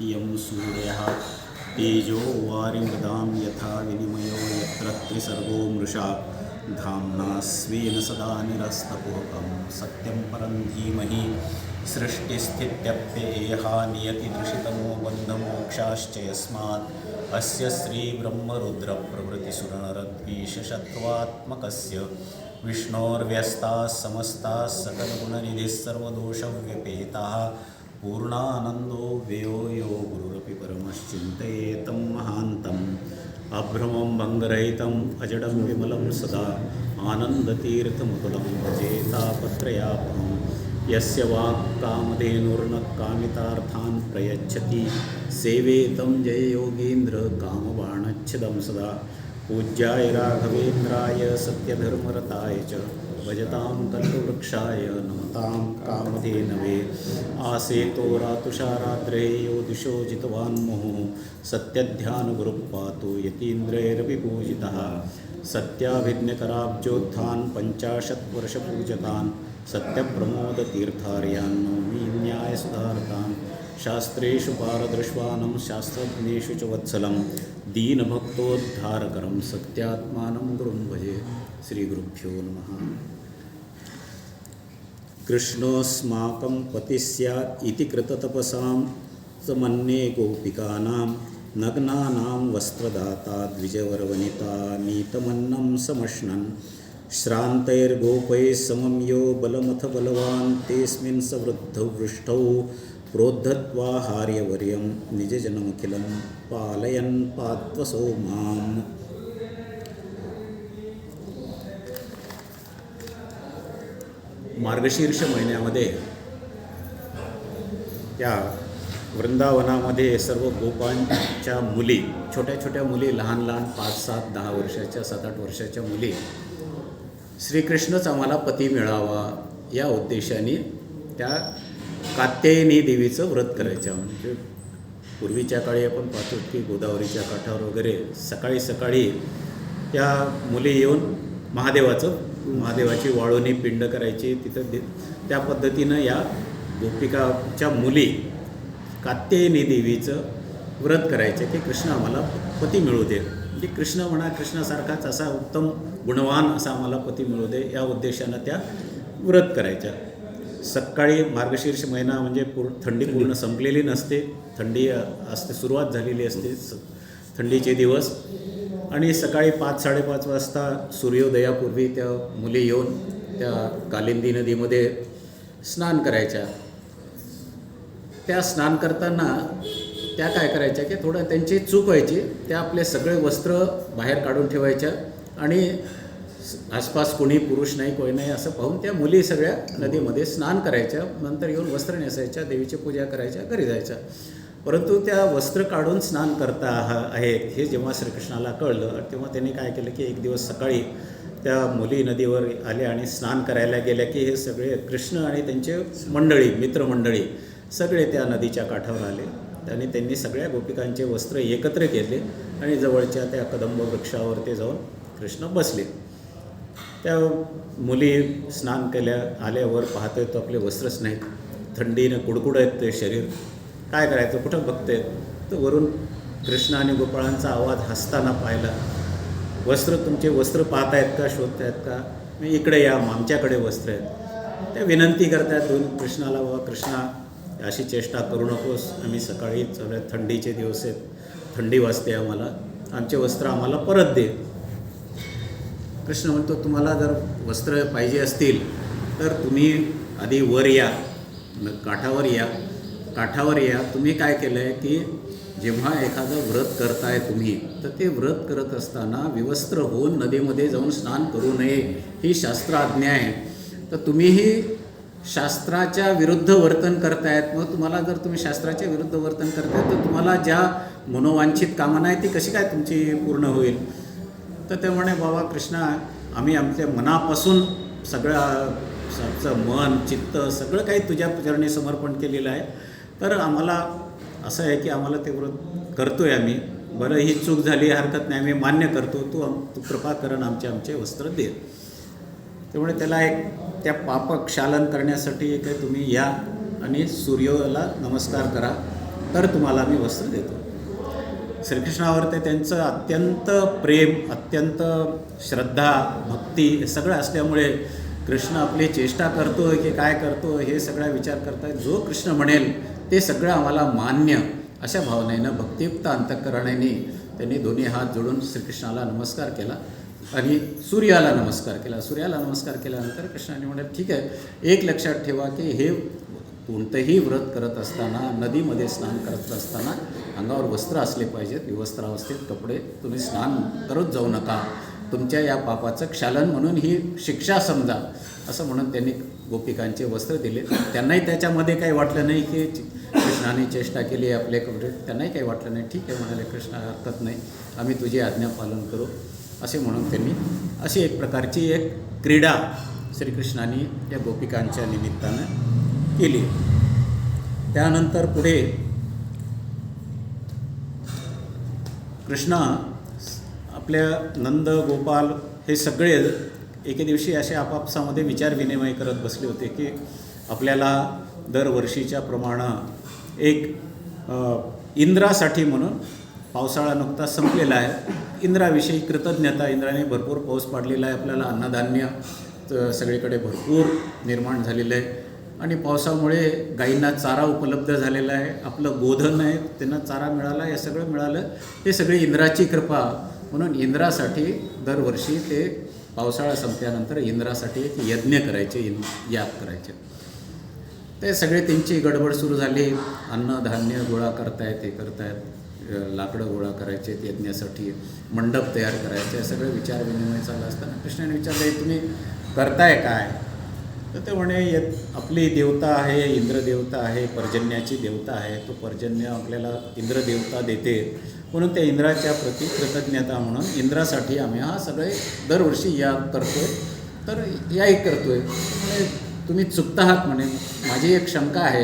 यं सूर्यः तेजो वारिमृदां यथा विनिमयो यत्र त्रिसर्गो मृषा धाम्ना स्वेन सदा निरस्तकुहकं सत्यं परं धीमहि सृष्टिस्थित्यप्ययेहा नियतिदृशितमो बन्धमोक्षाश्च यस्मात् अस्य श्रीब्रह्मरुद्रप्रभृतिसुरनरद्वीषशत्रुत्वात्मकस्य विष्णोर्व्यस्ताः समस्ताः सकलगुणनिधिः सर्वदोषव्यपेताः पूर्णानन्दो व्ययो यो गुरुरपि परमश्चिन्तयेतं महान्तम् अभ्रमं भङ्गरहितम् अजडं विमलं सदा आनन्दतीर्थमुकुलं भजेतापत्रयापहं यस्य वाक्कामधेनुर्न कामितार्थान् प्रयच्छति सेवेतं जययोगीन्द्र कामबाणच्छिदं सदा पूज्याय राघवेन्द्राय सत्यधर्मरताय च भजतां कल्पवृक्षाय नमतां कामधेनवे आसेतो रातुषाराद्रे यो दिशो जितवान् मुहुः सत्यध्यानगुरुः यतीन्द्रैरपि पूजितः सत्याभिज्ञकराब्जोत्थान् 50 वर्षपूजकान् सत्यप्रमोदतीर्थार्यान् नौमि न्यायसुधारकान् शास्त्रेषु पारदृश्वानं शास्त्रज्ञेषु च वत्सलं दीनभक्तोद्धारकरं सत्यात्मानं गुरुं भजे। श्रीगुरुभ्यो नमः। कृष्णोऽस्माकं पतिः स्यात् इति कृततपसां मन्ये गोपिकानां नग्नानां वस्त्रदाता द्विजवरवनिता नीतमन्नं समश्नन् श्रान्तैर्गोपैः समं यो बलमथ बलवान् तेऽस्मिन् सवृद्धवृष्टौ प्रोद्धत्वा हार्यवर्यं निजजनमखिलं पालयन् पात्वसो माम्। मार्गशीर्ष महिन्यामध्ये या वृंदावनामध्ये सर्व गोपांच्या मुली, छोट्या छोट्या मुली, लहान लहान 5, 7, 10 वर्षाच्या, 7, 8 वर्षाच्या मुली श्रीकृष्णच आम्हाला पती मिळावा या उद्देशाने त्या कात्यायनी देवीचं व्रत करायचं. म्हणजे पूर्वीच्या काळी आपण पाहतो की गोदावरीच्या काठावर वगैरे सकाळी सकाळी त्या मुली येऊन महादेवाची वाळूनी पिंड करायची तिथं. त्या पद्धतीनं या गोपिकाच्या मुली कात्यायनी देवीचं व्रत करायचं की कृष्ण आम्हाला पती मिळू दे, म्हणजे कृष्ण म्हणा कृष्णासारखाच असा उत्तम गुणवान असा आम्हाला पती मिळू दे या उद्देशानं त्या व्रत करायच्या. सकाळी मार्गशीर्ष महिना म्हणजे थंडी पूर्ण संपलेली नसते, थंडी असते, सुरुवात झालेली असते थंडीचे दिवस. आणि सकाळी 5, 5:30 वाजता सूर्योदयापूर्वी त्या मुली येऊन त्या कालिंदी नदीमध्ये स्नान करायच्या. त्या स्नान करताना त्या काय करायच्या की थोडं त्यांची चूक व्हायची, त्या आपले सगळे वस्त्र बाहेर काढून ठेवायच्या आणि आसपास कोणी पुरुष नाही कोणी नाही असं पाहून त्या मुली सगळ्या नदीमध्ये स्नान करायच्या. नंतर येऊन वस्त्र नेसायच्या, देवीची पूजा करायच्या, घरी जायच्या. परंतु त्या वस्त्र काढून स्नान करता आहेत हे जेव्हा श्रीकृष्णाला कळलं तेव्हा त्यांनी काय केलं की एक दिवस सकाळी त्या मुली नदीवर आल्या आणि स्नान करायला गेल्या की हे सगळे कृष्ण आणि त्यांचे मंडळी, मित्रमंडळी सगळे त्या नदीच्या काठावर आले आणि त्यांनी सगळ्या गोपिकांचे वस्त्र एकत्र केले आणि जवळच्या त्या कदंब वृक्षावर ते जाऊन कृष्ण बसले. त्या मुली स्नान केल्या, आल्यावर पाहतोय तो आपले वस्त्रच नाहीत, थंडीनं कुडकुड आहेत ते शरीर, काय करायचं, कुठं बघतायत तर वरून कृष्ण आणि गोपाळांचा आवाज हसताना पाहिला. तुमचे वस्त्र पाहतायत का, शोधतायत का, मी इकडे या, आमच्याकडे वस्त्र आहेत. त्या विनंती करतायत कृष्णाला, बाबा कृष्णा अशी चेष्टा करू नकोस, आम्ही सकाळी थंडीचे दिवस आहेत, थंडी वाजते आम्हाला, आमचे वस्त्र आम्हाला परत दे. कृष्ण म्हणतो तुम्हाला जर वस्त्र पाहिजे असतील तर तुम्ही आधी वर या, काठावर या. तुम्ही काय केलं आहे की जेव्हा एखादं व्रत करताय तुम्ही तर ते व्रत करत असताना विवस्त्र होऊन नदीमध्ये जाऊन स्नान करू नये ही शास्त्र आज्ञा आहे. तर तुम्हीही शास्त्राच्या विरुद्ध वर्तन करतायत. मग तुम्हाला जर तुम्ही शास्त्राच्या विरुद्ध वर्तन करताय तर तुम्हाला ज्या मनोवांछित कामना आहे ती कशी काय तुमची पूर्ण होईल. तर ते म्हणे बाबा कृष्णा आम्ही आमच्या मनापासून सगळं मन चित्त सगळं काही तुझ्या चरणी समर्पण केलेलं आहे. तर आम्हाला असं आहे की आम्हाला ते व्रत करतो आहे आम्ही, बरं ही चूक झाली हरकत नाही, आम्ही मान्य करतो, तू कृपा करून आमचे वस्त्र दे. त्यामुळे त्याला त्या पापक्षालन करण्यासाठी तुम्ही या आणि सूर्याला नमस्कार करा तर तुम्हाला मी वस्त्र देतो. श्रीकृष्णावर ते त्यांचं अत्यंत प्रेम, अत्यंत श्रद्धा, भक्ती हे सगळं असल्यामुळे कृष्ण आपली चेष्टा करतो की काय करतो हे सगळा विचार करतायत. जो कृष्ण म्हणेल ते सगळं आम्हाला मान्य, अशा भावनेनं भक्तियुक्त अंतःकरणाने त्यांनी दोन्ही हात जोडून श्रीकृष्णाला नमस्कार केला आणि सूर्याला नमस्कार केला. सूर्याला नमस्कार केल्यानंतर कृष्णाने म्हणाले, ठीक आहे, एक लक्षात ठेवा की हे कोणतंही व्रत करत असताना, नदीमध्ये स्नान करत असताना अंगावर वस्त्र असले पाहिजेत, विवस्त्रावस्थेत कपडे तुम्ही स्नान करत जाऊ नका, तुमच्या या पापाचं क्षालन म्हणून ही शिक्षा समजा, असं म्हणून त्यांनी गोपिकांचे वस्त्र दिले. त्यांनाही त्याच्यामध्ये काही वाटलं नाही की कृष्णाने चेष्टा केली आपले कपडे, त्यांनाही काही वाटलं नाही. ठीक आहे म्हणाले, कृष्णा हरकत नाही, आम्ही तुझी आज्ञा पालन करू, असे म्हणून त्यांनी अशी एक प्रकारची एक क्रीडा श्रीकृष्णाने या गोपिकांच्या निमित्तानं केली. त्यानंतर पुढे कृष्णा आपल्या नंद, गोपाल हे सगळे एके दिवशी असे आपापसामध्ये विचारविनिमय करत बसले होते की आपल्याला दरवर्षीच्या प्रमाणे एक इंद्रासाठी म्हणून, पावसाळा नुकताच संपलेला आहे, इंद्राविषयी कृतज्ञता, इंद्राने भरपूर पाऊस पाडलेला आहे, आपल्याला अन्नधान्य सगळीकडे भरपूर निर्माण झालेलं आहे आणि पावसामुळे गायींना चारा उपलब्ध झालेला आहे, आपलं गोधन आहे त्यांना चारा मिळाला, हे सगळं मिळालं, हे सगळी इंद्राची कृपा. म्हणून इंद्रासाठी दरवर्षी ते पावसाळा संपल्यानंतर इंद्रासाठी एक यज्ञ करायचे, याग करायचे. ते सगळे त्यांची गडबड सुरू झाली, अन्नधान्य गोळा करतायत, हे करतायत, लाकडं गोळा करायचे यज्ञासाठी, मंडप तयार करायचे, सगळे विचारविनिमय चालू असताना कृष्णाने विचारले, तुम्ही करताय काय? तर ते म्हणे, आपली देवता आहे, इंद्रदेवता आहे, पर्जन्याची देवता आहे, तो पर्जन्य आपल्याला इंद्रदेवता देते, म्हणून त्या इंद्राच्या प्रती कृतज्ञता म्हणून इंद्रासाठी आम्ही हा सगळे दरवर्षी याग करतो आहे, तर याही करतो आहे. म्हणजे तुम्ही चुकता आहात म्हणे, माझी एक शंका आहे,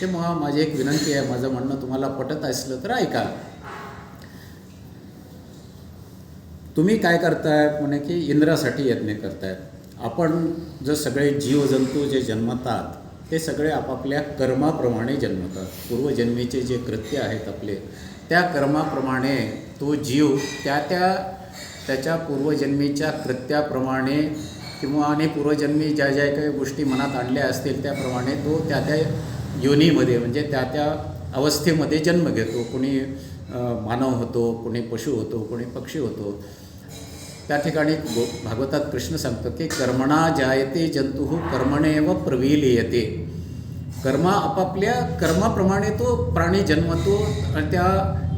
ते मग माझी एक विनंती आहे, माझं म्हणणं तुम्हाला पटत असलं तर ऐका. तुम्ही काय करताय म्हणे की इंद्रासाठी यज्ञ करतायत. आपण जर सगळे जीवजंतू जे जन्मतात ते सगळे आपापल्या कर्माप्रमाणे जन्मतात, पूर्वजन्मीचे जे कृत्य आहेत आपले, त्या कर्माप्रमाणे तो जीव त्याच्या पूर्वजन्मीच्या कृत्याप्रमाणे किंवा आणि पूर्वजन्मी ज्या ज्या काही गोष्टी मनात आणल्या असतील त्याप्रमाणे तो त्या योनीमध्ये, म्हणजे त्या अवस्थेमध्ये जन्म घेतो. कोणी मानव होतो, कोणी पशु होतो, कोणी पक्षी होतो. त्या ठिकाणी भागवतात कृष्ण सांगतो की कर्मणा जायते जंतुः कर्मणेव प्रविलीयते. आपापल्या कर्माप्रमाणे तो प्राणी जन्मतो आणि त्या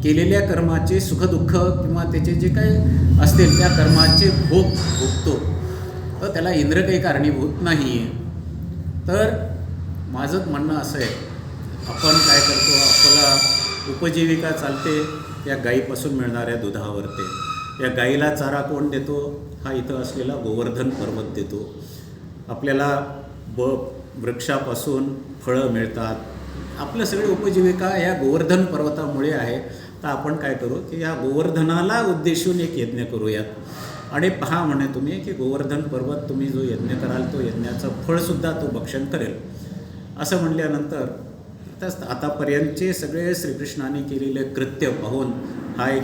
केलेल्या कर्माचे सुखदुःख किंवा त्याचे जे काही असतील त्या कर्माचे भोग भोगतो. तर त्याला इंद्र काही कारणीभूत नाही. तर माझं म्हणणं असं आहे, आपण काय करतो, आपल्याला उपजीविका चालते या गाईपासून मिळणाऱ्या दुधावरते. या गाईला चारा कोण देतो? हा इथं असलेला गोवर्धन पर्वत देतो. आपल्याला वृक्षापासून फळं मिळतात. आपलं सगळी उपजीविका या गोवर्धन पर्वतामुळे आहे. तर आपण काय करू की या गोवर्धनाला उद्देशून एक यज्ञ करूयात आणि पहा म्हणे तुम्ही की गोवर्धन पर्वत तुम्ही जो यज्ञ कराल तो यज्ञाचं फळसुद्धा तो भक्षण करेल. असं म्हणल्यानंतर आतापर्यंतचे सगळे श्रीकृष्णाने केलेले कृत्य पाहून हा एक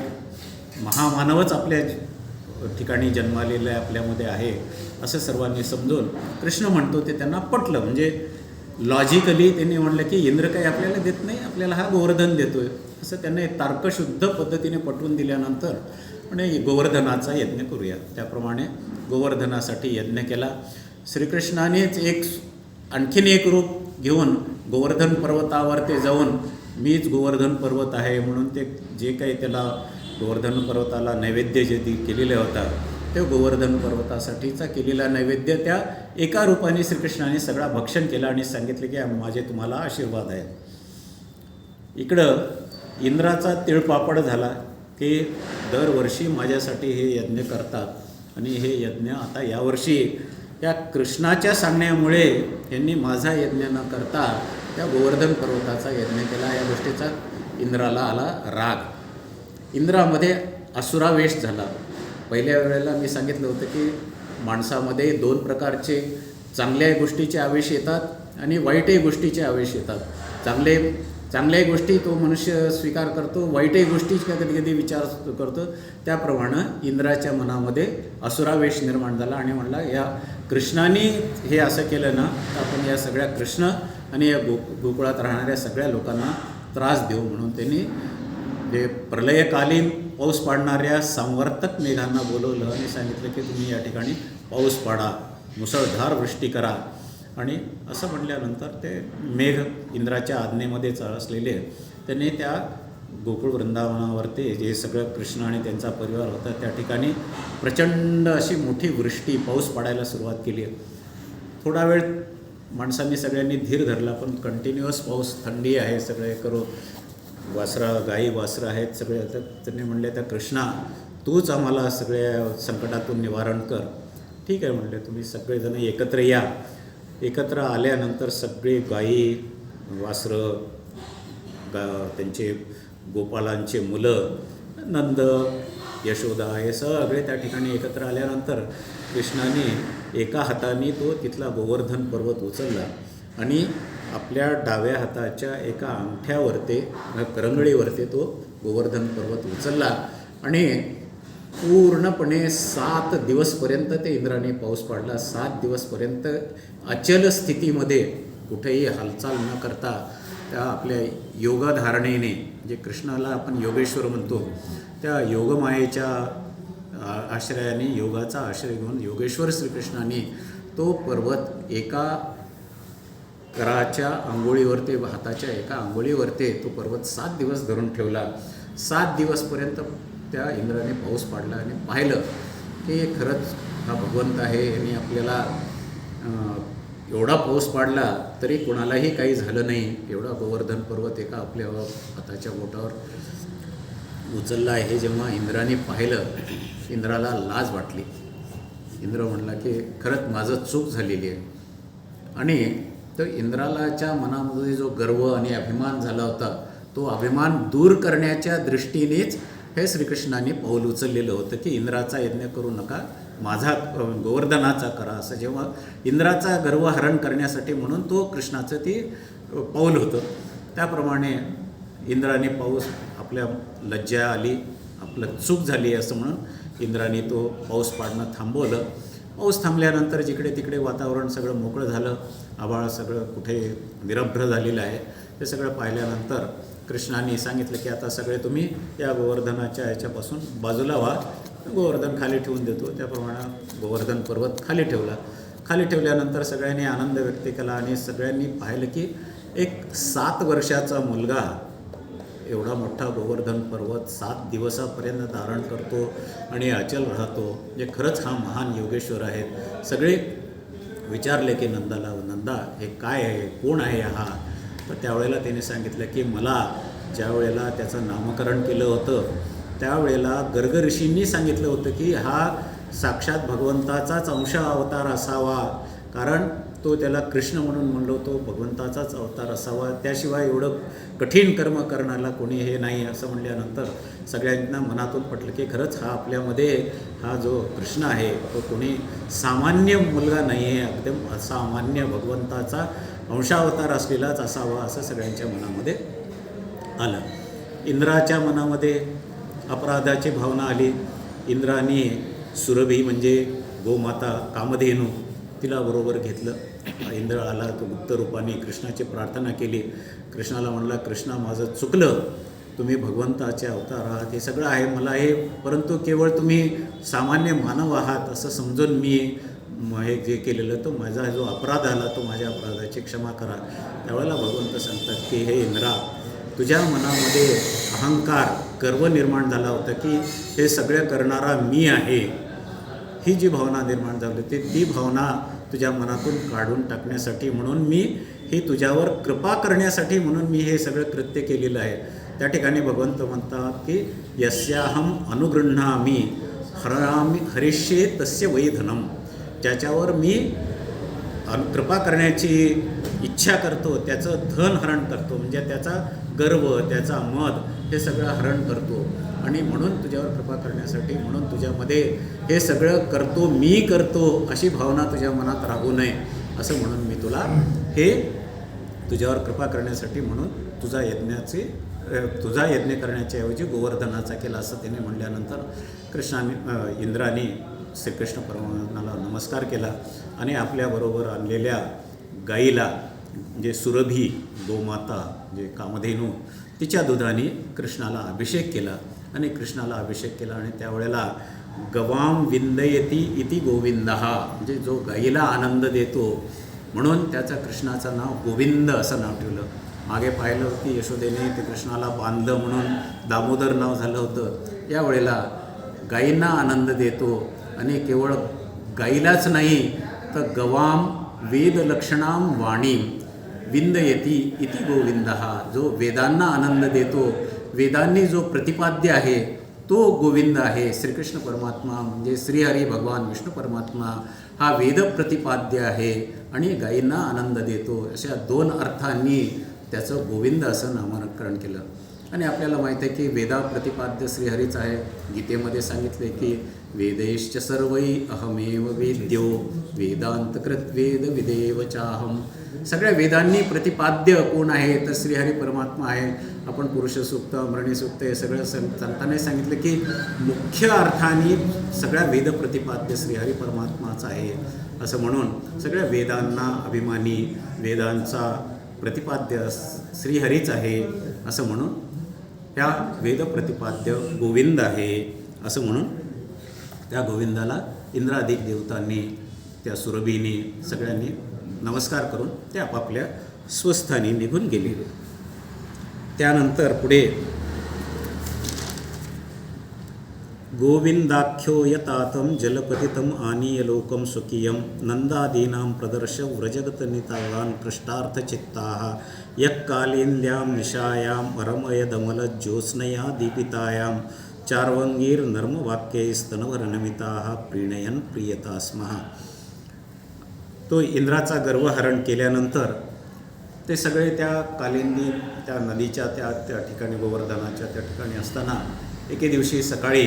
महामानवच आपल्या ठिकाणी जन्मालेला आहे, आपल्यामध्ये आहे असं सर्वांनी समजून कृष्ण म्हणतो ते त्यांना पटलं. म्हणजे लॉजिकली त्यांनी म्हणलं की इंद्र काही आपल्याला देत नाही, आपल्याला हा गोवर्धन देतोय असं त्यांना तर्कशुद्ध पद्धतीने पटवून दिल्यानंतर म्हणजे गोवर्धनाचा यज्ञ करूया. त्याप्रमाणे गोवर्धनासाठी यज्ञ केला. श्रीकृष्णानेच आणखीन एक रूप घेऊन गोवर्धन पर्वतावर जाऊन मीच गोवर्धन पर्वत आहे म्हणून ते जे काही त्याला गोवर्धन पर्वताला नैवेद्य जे केलेला होता ते गोवर्धन पर्वतासाठीचा केलेला नैवेद्य त्या एका रूपाने श्रीकृष्णाने सगळा भक्षण केला आणि सांगितले की माझे तुम्हाला आशीर्वाद आहे. इकडं इंद्राचा तिळपापड झाला की दरवर्षी माझ्यासाठी हे यज्ञ करतात आणि हे यज्ञ आता यावर्षी या कृष्णाच्या सांगण्यामुळे यांनी माझा यज्ञ न करता त्या गोवर्धन पर्वताचा यज्ञ केला. या गोष्टीचा इंद्राला आला राग. इंद्रामध्ये असुरावेश झाला. पहिल्या वेळेला मी सांगितलं होतं की माणसामध्ये दोन प्रकारचे चांगल्या गोष्टीचे आवेश येतात आणि वाईटही गोष्टीचे आवेश येतात. चांगले चांगल्याही गोष्टी तो मनुष्य स्वीकार करतो, वाईटही गोष्टी कधी कधी विचार करतो. त्याप्रमाणे इंद्राच्या मनामध्ये असुरावेश निर्माण झाला आणि म्हणला या कृष्णाने हे असं केलं ना तर आपण या सगळ्या कृष्ण आणि या गोकुळात राहणाऱ्या सगळ्या लोकांना त्रास देऊ. म्हणून त्यांनी जे प्रलयकालीन पाऊस पाडणाऱ्या संवर्तक मेघांना बोलवलं आणि सांगितलं की तुम्ही या ठिकाणी पाऊस पाडा, मुसळधार वृष्टी करा. आणि असं म्हटल्यानंतर ते मेघ इंद्राच्या आज्ञेमध्येच असलेले त्यांनी त्या गोकुळ वृंदावनावरती जे सगळं कृष्ण आणि त्यांचा परिवार होता त्या ठिकाणी प्रचंड अशी मोठी वृष्टी पाऊस पडायला सुरुवात केली. थोडा वेळ माणसांनी सगळ्यांनी धीर धरला, पण कंटिन्युअस पाऊस, थंडी आहे, सगळे करू गाई वासरं आहेत सगळे. तर त्यांनी म्हणले त्या कृष्णा तूच आम्हाला सगळ्या संकटातून निवारण कर. ठीक आहे म्हणले, तुम्ही सगळेजण एकत्र या. एकत्र आल्यानंतर सगळे गाई वासरं त्यांचे गोपालांचे मुलं, नंद यशोदा हे सगळे त्या ठिकाणी एकत्र आल्यानंतर कृष्णाने एका हाताने तो तिथला गोवर्धन पर्वत उचलला आणि आपल्या डाव्या हाताच्या एका अंगठ्यावरती करंगळीवरती तो गोवर्धन पर्वत उचलला आणि पूर्णपणे 7 दिवसपर्यंत ते इंद्राने पाऊस पाडला. 7 दिवसपर्यंत अचल स्थितीमध्ये कुठेही हालचाल न करता त्या आपल्या योगधारणेने, जे कृष्णाला आपण योगेश्वर म्हणतो, त्या योगमायेच्या आश्रयाने, योगाचा आश्रय घेऊन योगेश्वर श्रीकृष्णाने तो पर्वत एका कराच्या अंघोळीवरती, हाताच्या एका अंघोळीवरती तो पर्वत 7 दिवस धरून ठेवला. 7 दिवसपर्यंत त्या इंद्राने पाऊस पाडला आणि पाहिलं की खरंच हा भगवंत आहे. यांनी आपल्याला एवढा पाऊस पाडला तरी कोणालाही काही झालं नाही. एवढा गोवर्धन पर्वत एका आपल्या हाताच्या बोटावर उचलला आहे. हे जेव्हा इंद्राने पाहिलं, इंद्राला लाज वाटली. इंद्र म्हणला की खरंच माझं चूक झालेली आहे. आणि तर इंद्रालाच्या मनामध्ये जो गर्व आणि अभिमान झाला होता, तो अभिमान दूर करण्याच्या दृष्टीनेच हे श्रीकृष्णाने पाऊल उचललेलं होतं की इंद्राचा यज्ञ करू नका, माझा गोवर्धनाचा करा. असं जेव्हा इंद्राचा गर्व हरण करण्यासाठी म्हणून तो कृष्णाचं ते पाऊल होतं. त्याप्रमाणे इंद्राने पाऊस, आपल्या लज्जा आली, आपलं चूक झाली असं म्हणून इंद्राने तो पाऊस पाडणं थांबवलं. पाऊस थांबल्यानंतर जिकडे तिकडे वातावरण सगळं मोकळं झालं, आभाळ सगळं कुठे निरभ्र झालेलं आहे. ते सगळं पाहिल्यानंतर कृष्णाने सांगितलं की आता सगळे तुम्ही या गोवर्धनाच्या याच्यापासून बाजूला व्हा, गोवर्धन खाली ठेवून देतो. त्याप्रमाणे गोवर्धन पर्वत खाली ठेवला. खाली ठेवल्यानंतर सगळ्यांनी आनंद व्यक्त केला आणि सगळ्यांनी पाहिलं की एक 7 वर्षाचा मुलगा एवढा मोठा गोवर्धन पर्वत 7 दिवसापर्यंत धारण करतो आणि अचल राहतो. म्हणजे खरंच हा महान योगेश्वर आहे. सगळे विचारले की नंदाला, नंदा हे काय आहे, कोण आहे हा? तर त्यावेळेला त्याने सांगितलं की मला ज्या वेळेला त्याचं नामकरण केलं होतं त्यावेळेला गर्ग ऋषींनी सांगितलं होतं की हा साक्षात भगवंताचाच अंश अवतार असावा, कारण तो त्याला कृष्ण म्हणून म्हणलो, तो भगवंताचाच अवतार असावा, त्याशिवाय एवढं कठीण कर्म करण्याला कोणी हे नाही. असं म्हणल्यानंतर सगळ्यांना मनातून पटलं की खरंच हा आपल्यामध्ये हा जो कृष्ण आहे तो कोणी सामान्य मुलगा नाही आहे, एकदम असामान्य भगवंताचा अंशावतार असलेलाच असावा असं सगळ्यांच्या मनामध्ये आलं. इंद्राच्या मनामध्ये अपराधाची भावना आली. इंद्राने सुरभी म्हणजे गोमाता कामधेनू तिला बरोबर घेतलं. इंद्र आला, तो गुप्त रूपाने कृष्णाची प्रार्थना केली. कृष्णाला म्हणला, कृष्णा माझं चुकलं, तुम्ही भगवंताचे अवतार आहात, हे सगळं आहे मला हे, परंतु केवळ तुम्ही सामान्य मानव आहात असं समजून मी हे जे केलेलं, तो माझा जो अपराध आला तो माझ्या अपराधाची क्षमा करा. त्यावेळेला भगवंत सांगतात की हे इंद्रा, तुझ्या मनामध्ये अहंकार, गर्व निर्माण झाला होता की हे सगळं करणारा मी आहे, ही जी भावना निर्माण झाली होती ती भावना तुझ्या मनातून काढून टाकण्यासाठी म्हणून मी ही तुझ्यावर कृपा करण्यासाठी म्हणून मी हे सगळं कृत्य केलेलं आहे. त्या ठिकाणी भगवंत म्हणतात की यस्याहम अनुगृह्णामि हरिष्ये तस्य वै धनम, ज्याच्यावर मी कृपा करण्याची इच्छा करतो त्याचं धन हरण करतो, म्हणजे त्याचा गर्व, त्याचा मद हे सगळं हरण करतो. आणि म्हणून तुझ्यावर कृपा करण्यासाठी म्हणून तुझ्यामध्ये हे सगळं करतो, मी करतो अशी भावना तुझ्या मनात राहू नये असं म्हणून मी तुला हे तुझ्यावर कृपा करण्यासाठी म्हणून तुझा यज्ञ करण्याच्या ऐवजी गोवर्धनाचा केला असं त्याने म्हणल्यानंतर इंद्राने श्रीकृष्ण परमात्म्याला नमस्कार केला आणि आपल्याबरोबर आणलेल्या गाईला म्हणजे सुरभी गोमाता म्हणजे कामधेनू तिच्या दुधाने कृष्णाला अभिषेक केला आणि त्यावेळेला गवाम विंदयती इति गोविंदहा म्हणजे जो गाईला आनंद देतो म्हणून त्याचा कृष्णाचं नाव गोविंद असं नाव ठेवलं. मागे पाहिलं की यशोदेने ते कृष्णाला बांध म्हणून दामोदर नाव झालं होतं. यावेळेला गायींना आनंद देतो आणि केवळ गाईलाच नाही तर गवाम वेदलक्षणाम वाणी विंदयती इति गोविंदहा जो वेदांना आनंद देतो, वेदांनी जो प्रतिपाद्य आहे तो गोविंद आहे. श्रीकृष्ण परमात्मा म्हणजे श्रीहरी भगवान विष्णू परमात्मा हा वेद प्रतिपाद्य आहे आणि गायींना आनंद देतो. अशा 2 अर्थांनी त्याचं गोविंद असं नामकरण केलं. आणि आपल्याला माहीत आहे की वेदा प्रतिपाद्य श्रीहरीच आहे. गीतेमध्ये सांगितले की वेदैश्च सर्वै अहमेव वेद्यो वेदांतकृत वेद विदेव चाहम. सगळ्या वेदांनी प्रतिपाद्य कोण आहे तर श्रीहरी परमात्मा आहे. आपण पुरुष सूक्त अमृणी सूक्त हे सगळं संतांनी सांगितलं की मुख्य अर्थाने सगळ्या वेद प्रतिपाद्य श्रीहरी परमात्माचा आहे असं म्हणून सगळ्या वेदांना अभिमानी वेदांचा प्रतिपाद्य श्रीहरीच आहे असं म्हणून त्या वेद प्रतिपाद्य गोविंद आहे असं म्हणून त्या गोविंदाला इंद्रादिक देवतांनी त्या सुरभीने सगळ्यांनी नमस्कार करून ते आपापल्या स्वस्थानी निघून गेले. त्यानंतर पुढे गोविंदाख्यो यतातं जलपतितम आनीय लोकम स्वकीयम नंदादीनां प्रदर्श व्रजगतनितावान् कृष्टार्थचित्ताः यक्कालेन्द्यां निशायां रमयदमलज्योत्स्नया दीपितायां चार्वंगीर्नर्मवाक्यैस्तनवरनमिताः प्रीणयन् प्रीयता स्मः. तो इंद्राचा गर्वहरण केल्यानंतर ते सगळे त्या कालिंदी त्या नदीच्या त्या ठिकाणी गोवर्धनाच्या त्या ठिकाणी असताना एके दिवशी सकाळी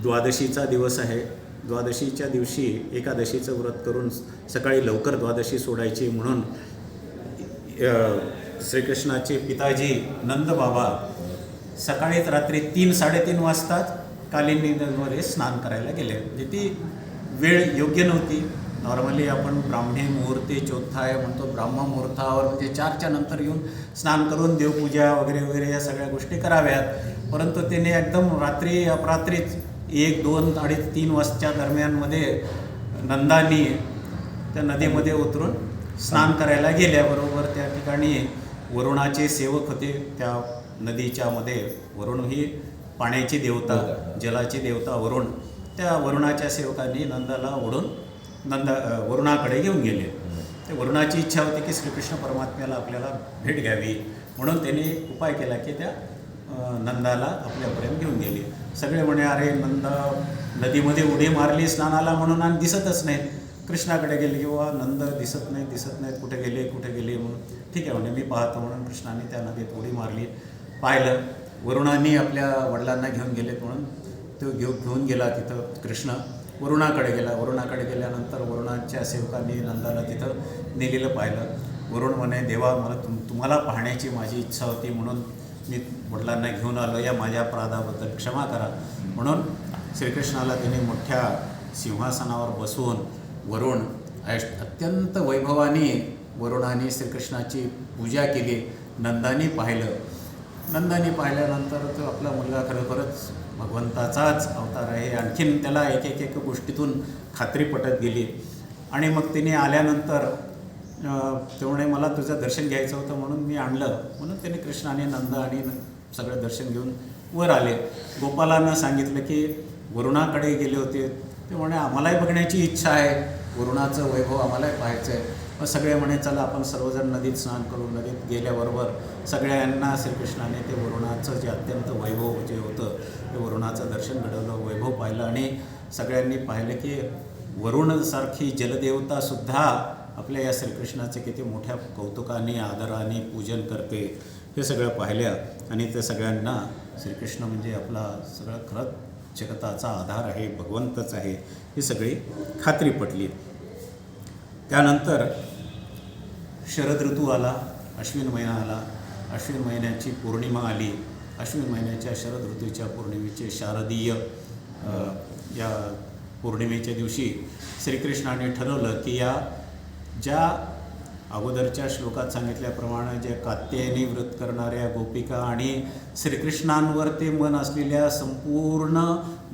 द्वादशीचा दिवस आहे. द्वादशीच्या दिवशी एकादशीचं व्रत करून सकाळी लवकर द्वादशी सोडायची म्हणून श्रीकृष्णाचे पिताजी नंदबाबा सकाळीच रात्री 3-3:30 वाजता कालिंदी नदीमध्ये स्नान करायला गेले. म्हणजे ती वेळ योग्य नव्हती. नॉर्मली आपण ब्राह्मी मुहूर्ते चौथाय म्हणतो. ब्राह्म मुहूर्तावर म्हणजे 4च्या नंतर येऊन स्नान करून देवपूजा वगैरे वगैरे या सगळ्या गोष्टी कराव्यात. परंतु त्याने एकदम रात्री अपरात्रीच 1, 2, 2:30, 3 वाजच्या दरम्यानमध्ये नंदानी त्या नदीमध्ये उतरून स्नान करायला गेल्याबरोबर त्या ठिकाणी वरुणाचे सेवक होते. त्या नदीच्या मध्ये वरुण ही पाण्याची देवता जलाची देवता वरुण. त्या वरुणाच्या सेवकांनी नंदाला ओढून वरुणाकडे घेऊन गेले. ते वरुणाची इच्छा होती की श्रीकृष्ण परमात्म्याला आपल्याला भेट घ्यावी म्हणून त्यांनी उपाय केला की त्या नंदाला आपल्यापर्यंत घेऊन गेले. सगळे म्हणे अरे नंदा नदीमध्ये उडी मारली स्नानाला म्हणून आणि दिसतच नाहीत. कृष्णाकडे गेले किंवा नंद दिसत नाहीत कुठे गेले म्हणून ठीक आहे म्हणे मी पाहतो म्हणून कृष्णाने त्या नदीत उडी मारली. पाहिलं वरुणांनी आपल्या वडिलांना घेऊन गेलेत म्हणून तो घेऊन गेला. तिथं कृष्ण वरुणाकडे गेल्यानंतर वरुणाच्या सेवकांनी नंदाला तिथं नेलेलं पाहिलं. वरुण म्हणे देवा मला तुम्हाला पाहण्याची माझी इच्छा होती म्हणून मी वडिलांना घेऊन आलो. या माझ्या अपराधाबद्दल क्षमा करा म्हणून श्रीकृष्णाला त्याने मोठ्या सिंहासनावर बसवून वरुण अत्यंत वैभवाने वरुणाने श्रीकृष्णाची पूजा केली. नंदाने पाहिल्यानंतर तो आपला मुलगा खरोखरच भगवंताचाच अवतार आहे. आणखीन त्याला एक गोष्टीतून खात्री पटत गेली. आणि मग तिने आल्यानंतर तेवढे मला तुझं दर्शन घ्यायचं होतं म्हणून मी आणलं म्हणून त्याने कृष्णाने नंद आणि सगळं दर्शन घेऊन वर आले. गोपालांना सांगितलं की वरुणाकडे गेले होते. ते म्हणे आम्हालाही बघण्याची इच्छा आहे. वरुणाचं वैभव आम्हालाही पाहायचं आहे. मग सगळे म्हणे चला आपण सर्वजण नदीत स्नान करू. नदीत गेल्याबरोबर सगळ्यांना श्रीकृष्णाने ते वरुणाचं जे अत्यंत वैभव जे होतं ते वरुणाचं दर्शन घडवलं, वैभव पाहिलं. आणि सगळ्यांनी पाहिलं की वरुणसारखी जलदेवतासुद्धा आपल्या या श्रीकृष्णाचे किती मोठ्या कौतुकाने आदराने पूजन करते हे सगळं पाहिलं. आणि त्या सगळ्यांना श्रीकृष्ण म्हणजे आपला सगळं खरंच जगताचा आधार आहे, भगवंतच आहे ही सगळी खात्री पटली. त्यानंतर शरद ऋतू आला, अश्विन महिना आला. अश्विन महिन्याची पौर्णिमा आली. अश्विन महिन्याच्या शरद ऋतूच्या पौर्णिमेचे शारदीय या पौर्णिमेच्या दिवशी श्रीकृष्णाने ठरवलं की या ज्या अगोदरच्या श्लोकात सांगितल्याप्रमाणे ज्या कात्यायनी व्रत करणाऱ्या गोपिका आणि श्रीकृष्णांवर ते मन असलेल्या संपूर्ण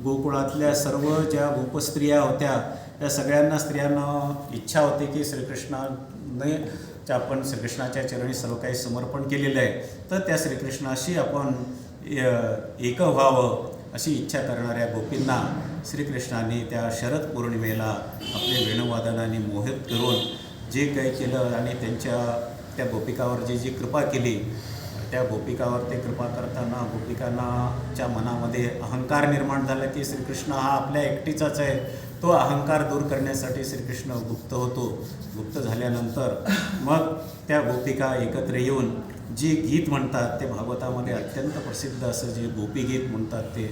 गोकुळातल्या सर्व ज्या गोपस्त्रिया होत्या, त्या सगळ्यांना स्त्रियांना इच्छा होती की श्रीकृष्णाने आपण श्रीकृष्णाच्या चरणी सर्व काही समर्पण केलेलं आहे, तर त्या श्रीकृष्णाशी आपण एक व्हावं अशी इच्छा करणाऱ्या गोपींना श्रीकृष्णाने त्या शरद पौर्णिमेला आपले वेणुवादनाने मोहित करून जे काही केलं आणि त्या गोपिकावर जी कृपा केली, त्या गोपिकावर ते कृपा करताना गोपिकांच्या मनामध्ये अहंकार निर्माण झाला की श्रीकृष्ण हा आपल्या एकटीचाच आहे. तो अहंकार दूर करण्यासाठी श्रीकृष्ण गुप्त होतो. गुप्त झाल्यानंतर मग त्या गोपिका एकत्र येऊन जी गीत म्हणतात ते भागवतामध्ये अत्यंत प्रसिद्ध असं जे गोपीगीत म्हणतात ते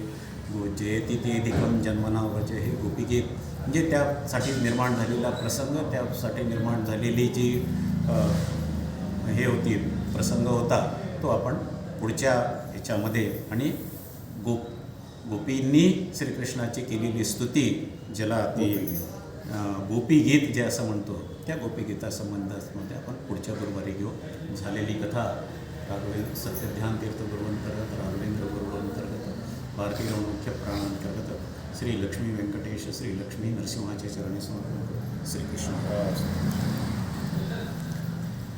जयति तेधिकं जन्मना व्रज, हे गोपीगीत म्हणजे त्यासाठी निर्माण झालेला प्रसंग, त्यासाठी निर्माण झालेली जी हे प्रसंग होता तो आपण पुढच्या ह्याच्यामध्ये आणि गोपींनी श्रीकृष्णाची केलेली स्तुती, ज्याला ती गोपीगीत जे असं म्हणतो, त्या गोपीगीतासंबंधामध्ये आपण पुढच्या गुरुवारी घेऊ. झालेली कथा सत्यध्यान तीर्थ गुरुवंतर्गत, राघवेंद्र गुरुवंतर्गत, भारतीय मुख्य प्राणांतर्गत श्री लक्ष्मी व्यंकटेश श्री लक्ष्मी नरसिंहाचे चरणी समर्पण करू. श्रीकृष्ण.